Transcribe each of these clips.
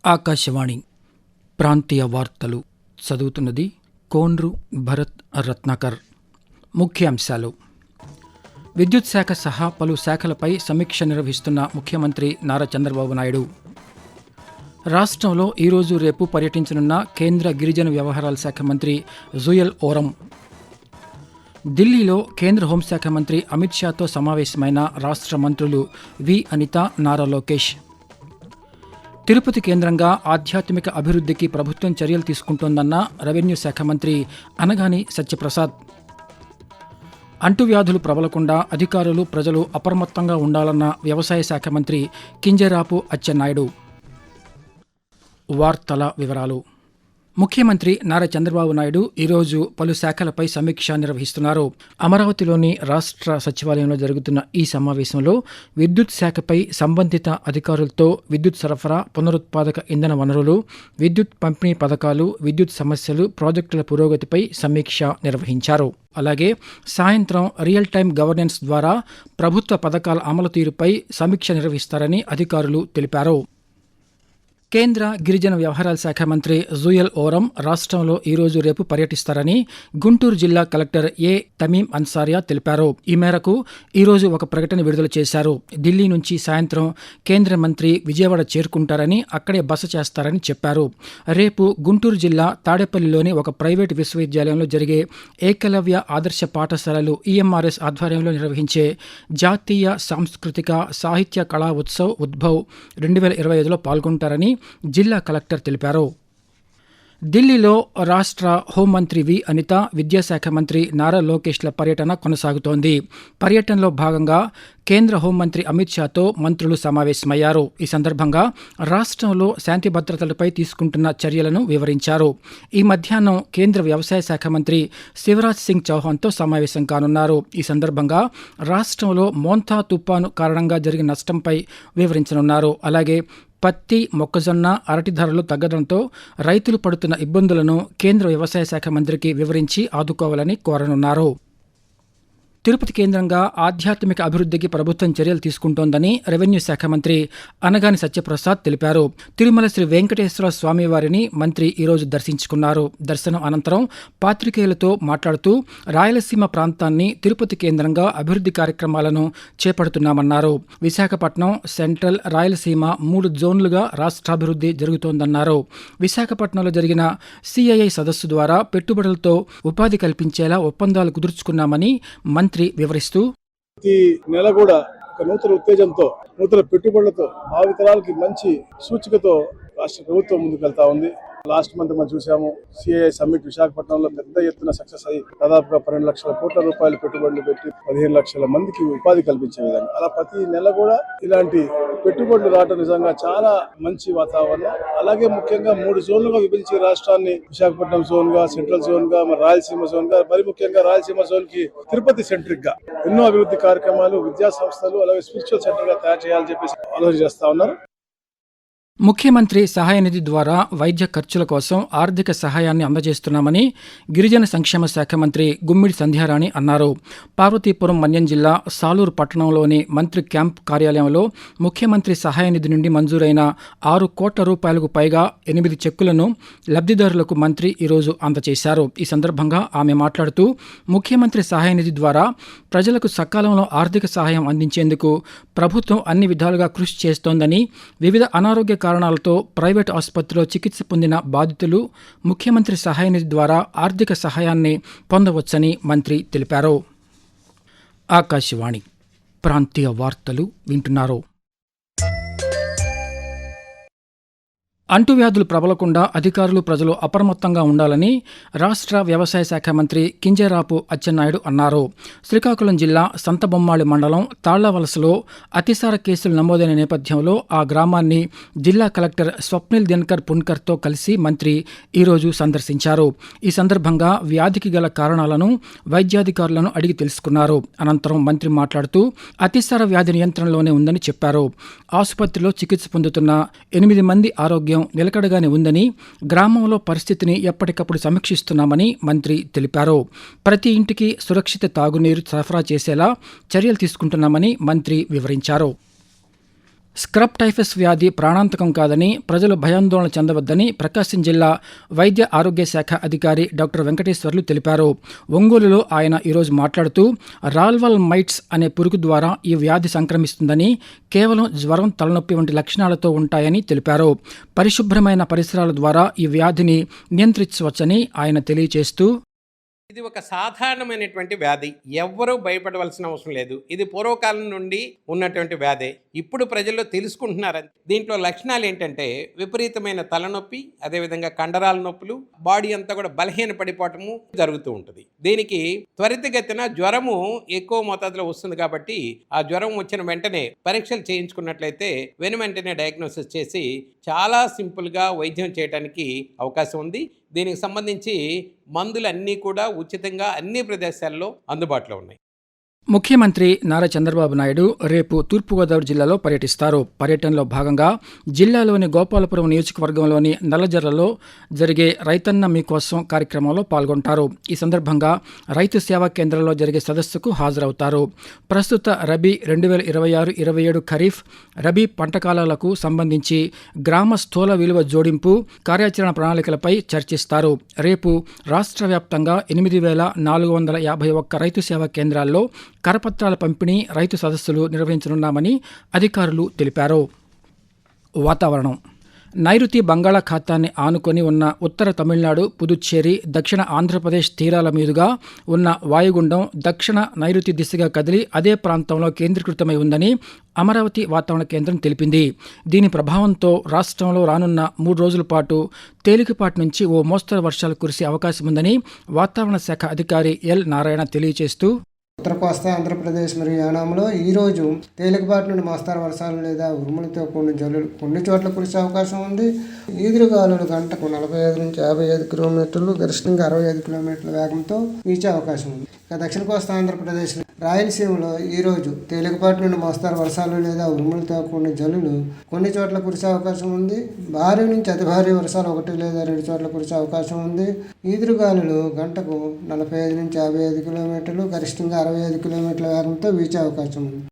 ఆకాశవాణి ప్రాంతీయ వార్తలు చదువుతున్నది కోన్రు భరత్ రత్నాకర్. ముఖ్యాంశాలు: విద్యుత్ శాఖ సహా పలు శాఖలపై సమీక్ష నిర్వహిస్తున్న ముఖ్యమంత్రి నారా చంద్రబాబు నాయుడు. రాష్ట్రంలో ఈరోజు రేపు పర్యటించనున్న కేంద్ర గిరిజన వ్యవహారాల శాఖ మంత్రి జుయల్ ఓరం. ఢిల్లీలో కేంద్ర హోంశాఖ మంత్రి అమిత్ షాతో సమావేశమైన రాష్ట్ర మంత్రులు వి అనిత, నారా లోకేష్. తిరుపతి కేంద్రంగా ఆధ్యాత్మిక అభివృద్ధికి ప్రభుత్వం చర్యలు తీసుకుంటోందన్న రెవెన్యూ శాఖ మంత్రి అనగాని సత్యప్రసాద్. అంటువ్యాధులు ప్రబలకుండా అధికారులు, ప్రజలు అప్రమత్తంగా ఉండాలన్న వ్యవసాయ శాఖ మంత్రి కింజరాపు అచ్చెన్నాయుడు. వార్తల వివరాలు: ముఖ్యమంత్రి నారా చంద్రబాబు నాయుడు ఈరోజు పలు శాఖలపై సమీక్ష నిర్వహిస్తున్నారు. అమరావతిలోని రాష్ట్ర సచివాలయంలో జరుగుతున్న ఈ సమావేశంలో విద్యుత్ శాఖపై సంబంధిత అధికారులతో విద్యుత్ సరఫరా, పునరుత్పాదక ఇంధన వనరులు, విద్యుత్ పంపిణీ పథకాలు, విద్యుత్ సమస్యలు, ప్రాజెక్టుల పురోగతిపై సమీక్ష నిర్వహించారు. అలాగే సాయంత్రం రియల్ టైం గవర్నెన్స్ ద్వారా ప్రభుత్వ పథకాల అమలు తీరుపై సమీక్ష నిర్వహిస్తారని అధికారులు తెలిపారు. కేంద్ర గిరిజన వ్యవహారాల శాఖ మంత్రి జుయల్ ఓరం రాష్ట్రంలో ఈరోజు రేపు పర్యటిస్తారని గుంటూరు జిల్లా కలెక్టర్ ఏ తమీం అన్సారియా తెలిపారు. ఈ మేరకు ఈరోజు ఒక ప్రకటన విడుదల చేశారు. ఢిల్లీ నుంచి సాయంత్రం కేంద్ర మంత్రి విజయవాడ చేరుకుంటారని, అక్కడే బస చేస్తారని చెప్పారు. రేపు గుంటూరు జిల్లా తాడేపల్లిలోని ఒక ప్రైవేటు విశ్వవిద్యాలయంలో జరిగే ఏకలవ్య ఆదర్శ పాఠశాలలు ఈఎంఆర్ఎస్ ఆధ్వర్యంలో నిర్వహించే జాతీయ సాంస్కృతిక సాహిత్య కళా ఉత్సవ్ ఉద్భవ్ 2025లో పాల్గొంటారని జిల్లా కలెక్టర్ తెలిపారు. ఢిల్లీలో రాష్ట్ర హోంమంత్రి వి అనిత, విద్యాశాఖ మంత్రి నారా లోకేష్ల పర్యటన కొనసాగుతోంది. పర్యటనలో భాగంగా కేంద్ర హోంమంత్రి అమిత్ షాతో మంత్రులు సమావేశమయ్యారు. ఈ సందర్భంగా రాష్ట్రంలో శాంతి భద్రతలపై తీసుకుంటున్న చర్యలను వివరించారు. ఈ మధ్యాహ్నం కేంద్ర వ్యవసాయ శాఖ మంత్రి శివరాజ్ సింగ్ చౌహాన్తో సమావేశం కానున్నారు. ఈ సందర్భంగా రాష్ట్రంలో మోంతా తుపాను కారణంగా జరిగిన నష్టంపై వివరించనున్నారు. అలాగే పత్తి, మొక్కజొన్న, అరటి ధరలు తగ్గడంతో రైతులు పడుతున్న ఇబ్బందులను కేంద్ర వ్యవసాయ శాఖ మంత్రికి వివరించి ఆదుకోవాలని కోరనున్నారు. తిరుపతి కేంద్రంగా ఆధ్యాత్మిక అభివృద్ధికి ప్రభుత్వం చర్యలు తీసుకుంటోందని రెవెన్యూ శాఖ మంత్రి అనగాని సత్యప్రసాద్ తెలిపారు. తిరుమల శ్రీ వెంకటేశ్వర స్వామివారిని మంత్రి ఈరోజు దర్శించుకున్నారు. దర్శనం అనంతరం పాత్రికేయులతో మాట్లాడుతూ రాయలసీమ ప్రాంతాన్ని తిరుపతి కేంద్రంగా అభివృద్ధి కార్యక్రమాలను చేపడుతున్నామన్నారు. విశాఖపట్నం, సెంట్రల్, రాయలసీమ 3 జోన్లుగా రాష్ట్రాభివృద్ధి జరుగుతోందన్నారు. విశాఖపట్నంలో జరిగిన సిఐఐ సదస్సు ద్వారా పెట్టుబడులతో ఉపాధి కల్పించేలా ఒప్పందాలు కుదుర్చుకున్నామని మంత్రి వివరిస్తూ, ప్రతి నెల కూడా ఒక నూతన ఉత్తేజంతో, నూతన పెట్టుబడులతో, భావితరాలకి మంచి సూచికతో రాష్ట్ర ప్రభుత్వం ముందుకు వెళ్తా ఉంది. లాస్ట్ మంత్ మనం చూసాము, సిఐఐ సమ్మిట్ విశాఖపట్నంలో పెద్ద ఎత్తున సక్సెస్ అయ్యి దాదాపుగా 12 లక్షల కోట్ల రూపాయల పెట్టుబడులు పెట్టి 15 లక్షల మందికి ఉపాధి కల్పించే విధంగా అలా ప్రతి నెల కూడా ఇలాంటి పెట్టుబడులు రావడం నిజంగా చాలా మంచి వాతావరణం. అలాగే ముఖ్యంగా 3 జోన్లుగా విభజించి రాష్ట్రాన్ని విశాఖపట్నం జోన్ గా, సెంట్రల్ జోన్ గా, రాయలసీమ జోన్ గా, మరి ముఖ్యంగా రాయలసీమ జోన్ కి తిరుపతి సెంట్రిక్ గా ఎన్నో అభివృద్ధి కార్యక్రమాలు, విద్యా సంస్థలు, అలాగే స్పిరిచువల్ సెంటర్ గా తయారు చేయాలని చెప్పేసి ఆలోచన చేస్తా ఉన్నారు. ముఖ్యమంత్రి సహాయ నిధి ద్వారా వైద్య ఖర్చుల కోసం ఆర్థిక సహాయాన్ని అందజేస్తున్నామని గిరిజన సంక్షేమ శాఖ మంత్రి గుమ్మిడి సంధ్యారాణి అన్నారు. పార్వతీపురం మన్యం జిల్లా సాలూరు పట్టణంలోని మంత్రి క్యాంప్ కార్యాలయంలో ముఖ్యమంత్రి సహాయ నిధి నుండి మంజూరైన 6 కోట్ల రూపాయలకు పైగా 8 చెక్కులను లబ్ధిదారులకు మంత్రి ఈరోజు అందజేశారు. ఈ సందర్భంగా ఆమె మాట్లాడుతూ, ముఖ్యమంత్రి సహాయ నిధి ద్వారా ప్రజలకు సకాలంలో ఆర్థిక సహాయం అందించేందుకు ప్రభుత్వం అన్ని విధాలుగా కృషి చేస్తోందని, వివిధ అనారోగ్య కారణాలతో ప్రైవేటు ఆసుపత్రిలో చికిత్స పొందిన బాధితులు ముఖ్యమంత్రి సహాయ నిధి ద్వారా ఆర్థిక సహాయాన్ని పొందవచ్చని మంత్రి తెలిపారు. ఆకాశవాణి ప్రాంతీయ వార్తలు వింటున్నారు. అంటువ్యాధులు ప్రబలకుండా అధికారులు, ప్రజలు అప్రమత్తంగా ఉండాలని రాష్ట్ర వ్యవసాయ శాఖ మంత్రి కింజరాపు అచ్చెన్నాయుడు అన్నారు. శ్రీకాకుళం జిల్లా సంతబొమ్మాళి మండలం తాళ్లవలసలో అతిసార కేసులు నమోదైన నేపథ్యంలో ఆ గ్రామాన్ని జిల్లా కలెక్టర్ స్వప్నిల్ దినకర్ పున్కర్తో కలిసి మంత్రి ఈరోజు సందర్శించారు. ఈ సందర్భంగా వ్యాధికి గల కారణాలను వైద్యాధికారులను అడిగి తెలుసుకున్నారు. అనంతరం మంత్రి మాట్లాడుతూ, అతిసార వ్యాధి నియంత్రణలోనే ఉందని చెప్పారు. ఆసుపత్రిలో చికిత్స పొందుతున్న 8 మంది ఆరోగ్యం నిలకడగానే ఉందని, గ్రామంలో పరిస్థితిని ఎప్పటికప్పుడు సమీక్షిస్తున్నామని మంత్రి తెలిపారు. ప్రతి ఇంటికి సురక్షిత తాగునీరు సరఫరా చేసేలా చర్యలు తీసుకుంటున్నామని మంత్రి వివరించారు. స్క్రబ్ టైఫస్ వ్యాధి ప్రాణాంతకం కాదని ప్రజలు భయాందోళన చెందవద్దని ప్రకాశం జిల్లా వైద్య ఆరోగ్య శాఖ అధికారి డాక్టర్ వెంకటేశ్వర్లు తెలిపారు. ఒంగోలులో ఆయన ఈరోజు మాట్లాడుతూ రాల్వల్ మైట్స్ అనే పురుగు ద్వారా ఈ వ్యాధి సంక్రమిస్తుందని, కేవలం జ్వరం, తలనొప్పి వంటి లక్షణాలతో ఉంటాయని తెలిపారు. పరిశుభ్రమైన పరిసరాల ద్వారా ఈ వ్యాధిని నియంత్రించవచ్చని ఆయన తెలియజేస్తూ, ఇది ఒక సాధారణమైనటువంటి వ్యాధి. ఎవ్వరూ భయపడవలసిన అవసరం లేదు. ఇది పూర్వకాలం నుండి ఉన్నటువంటి వ్యాధి. ఇప్పుడు ప్రజల్లో తెలుసుకుంటున్నారు. దీంట్లో లక్షణాలు ఏంటంటే విపరీతమైన తలనొప్పి, అదేవిధంగా కండరాల నొప్పులు, బాడీ అంతా కూడా బలహీన పడిపోవటము జరుగుతూ ఉంటుంది. దీనికి త్వరితగతిన జ్వరము ఎక్కువ మోతాదులో వస్తుంది కాబట్టి ఆ జ్వరం వచ్చిన వెంటనే పరీక్షలు చేయించుకున్నట్లయితే వెంటనే డయాగ్నోసిస్ చేసి చాలా సింపుల్గా వైద్యం చేయడానికి అవకాశం ఉంది. దీనికి సంబంధించి మందులన్నీ కూడా ఉచితంగా అన్ని ప్రదేశాల్లో అందుబాటులో ఉన్నాయి. ముఖ్యమంత్రి నారా చంద్రబాబు నాయుడు రేపు తూర్పుగోదావరి జిల్లాలో పర్యటిస్తారు. పర్యటనలో భాగంగా జిల్లాలోని గోపాలపురం నియోజకవర్గంలోని నల్లజర్లలో జరిగే రైతన్న మీకోసం కార్యక్రమంలో పాల్గొంటారు. ఈ సందర్భంగా రైతు సేవా కేంద్రంలో జరిగే సదస్సుకు హాజరవుతారు. ప్రస్తుత రబీ 2026-27 ఖరీఫ్, రబీ పంట కాలాలకు సంబంధించి గ్రామ స్థూల విలువ జోడింపు కార్యాచరణ ప్రణాళికలపై చర్చిస్తారు. రేపు రాష్ట్ర వ్యాప్తంగా 8,451 రైతు సేవా కేంద్రాల్లో కరపత్రాల పంపిణీ, రైతు సదస్సులు నిర్వహించనున్నామని అధికారులు తెలిపారు. వాతావరణం. నైరుతి బంగాళాఖాతాన్ని ఆనుకొని ఉన్న ఉత్తర తమిళనాడు, పుదుచ్చేరి, దక్షిణ ఆంధ్రప్రదేశ్ తీరాల మీదుగా ఉన్న వాయుగుండం దక్షిణ నైరుతి దిశగా కదిలి అదే ప్రాంతంలో కేంద్రీకృతమై ఉందని అమరావతి వాతావరణ కేంద్రం తెలిపింది. దీని ప్రభావంతో రాష్ట్రంలో రానున్న 3 రోజుల పాటు తేలికపాటి నుంచి ఓ మోస్తరు వర్షాలు కురిసే అవకాశం ఉందని వాతావరణ శాఖ అధికారి ఎల్ నారాయణ తెలియజేస్తూ, ఉత్తర కోస్తా ఆంధ్రప్రదేశ్ మరియు యానాంలో ఈరోజు తేలికపాటి నుండి మోస్తారు వర్షాలు లేదా ఉరుములతో కూడిన జల్లులు కొన్ని చోట్ల కురిసే అవకాశం ఉంది. ఈదురుగాలులు గంటకు 45 నుంచి 55 కిలోమీటర్లు, గరిష్టంగా 65 కిలోమీటర్ల వేగంతో వీచే అవకాశం ఉంది. ఇక దక్షిణ కోస్తా ఆంధ్రప్రదేశ్, రాయలసీమలో ఈరోజు తేలికపాటి నుండి మోస్తారు వర్షాలు లేదా ఉరుములతో కూడిన జల్లులు కొన్ని చోట్ల కురిసే అవకాశం ఉంది. భారీ నుంచి అతి భారీ వర్షాలు 1 లేదా 2 చోట్ల కురిసే అవకాశం ఉంది. ఈదురుగాలులు గంటకు 45 నుంచి 55 కిలోమీటర్లు, గరిష్టంగా 65 కిలోమీటర్ల వేగంతో వీచే అవకాశం ఉంది.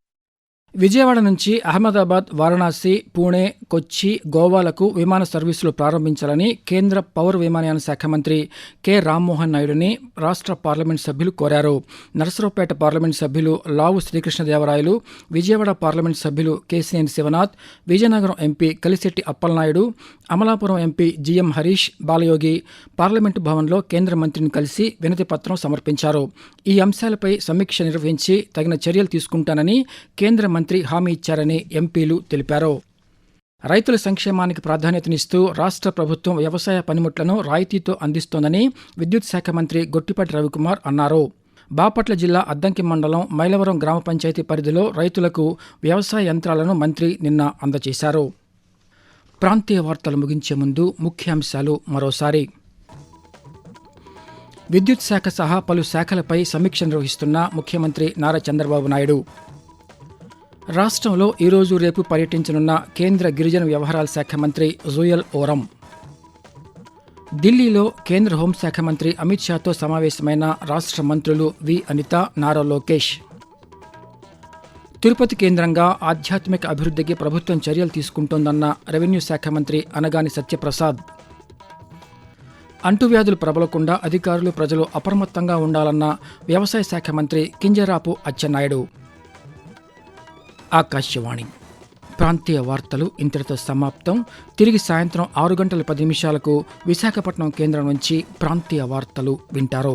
విజయవాడ నుంచి అహ్మదాబాద్, వారణాసి, పూణే, కొచ్చి, గోవాలకు విమాన సర్వీసులు ప్రారంభించాలని కేంద్ర పౌర విమానయాన శాఖ మంత్రి కె రామ్మోహన్ నాయుడుని రాష్ట్ర పార్లమెంట్ సభ్యులు కోరారు. నరసరావుపేట పార్లమెంట్ సభ్యులు లావు శ్రీకృష్ణదేవరాయలు, విజయవాడ పార్లమెంట్ సభ్యులు Kesineni Sivanath, Vizianagaram MP Kalisetti Appalanaidu, Amalapuram MP G M Harish Balayogi parliament భవన్లో కేంద్ర మంత్రిని కలిసి వినతి పత్రం సమర్పించారు. ఈ అంశాలపై సమీక్ష నిర్వహించి తగిన చర్యలు తీసుకుంటానని కేంద్ర మంత్రి హామీ ఇచ్చారని ఎంపీలు తెలిపారు. రైతుల సంక్షేమానికి ప్రాధాన్యతనిస్తూ రాష్ట్ర ప్రభుత్వం వ్యవసాయ పనిముట్లను రాయితీతో అందిస్తోందని విద్యుత్ శాఖ మంత్రి గొట్టిపాటి రవికుమార్ అన్నారు. బాపట్ల జిల్లా అద్దంకి మండలం మైలవరం గ్రామ పంచాయతీ పరిధిలో రైతులకు వ్యవసాయ యంత్రాలను మంత్రి నిన్న అందజేశారు. ప్రాంతీయ వార్తలు ముగించే ముందు ముఖ్యాంశాలు మరోసారి. విద్యుత్ శాఖ సహా పలు శాఖలపై సమీక్ష నిర్వహిస్తున్న ముఖ్యమంత్రి నారా చంద్రబాబు నాయుడు రాష్ట్రంలో ఈరోజు రేపు పర్యటించనున్న కేంద్ర గిరిజన వ్యవహారాల శాఖ మంత్రి జుయల్ ఓరం. ఢిల్లీలో కేంద్ర హోంశాఖ మంత్రి అమిత్ షాతో సమావేశమైన రాష్ట్ర మంత్రులు వి అనిత, నారా లోకేష్. తిరుపతి కేంద్రంగా ఆధ్యాత్మిక అభివృద్ధికి ప్రభుత్వం చర్యలు తీసుకుంటోందన్న రెవెన్యూ శాఖ మంత్రి అనగాని సత్యప్రసాద్. అంటువ్యాధులు ప్రబలకుండా అధికారులు, ప్రజలు అప్రమత్తంగా ఉండాలన్న వ్యవసాయ శాఖ మంత్రి కింజరాపు అచ్చెన్నాయుడు. ఆకాశవాణి ప్రాంతీయ వార్తలు ఇంతటితో సమాప్తం. తిరిగి సాయంత్రం 6 గంటల 10 నిమిషాలకు విశాఖపట్నం కేంద్రం నుంచి ప్రాంతీయ వార్తలు వింటారు.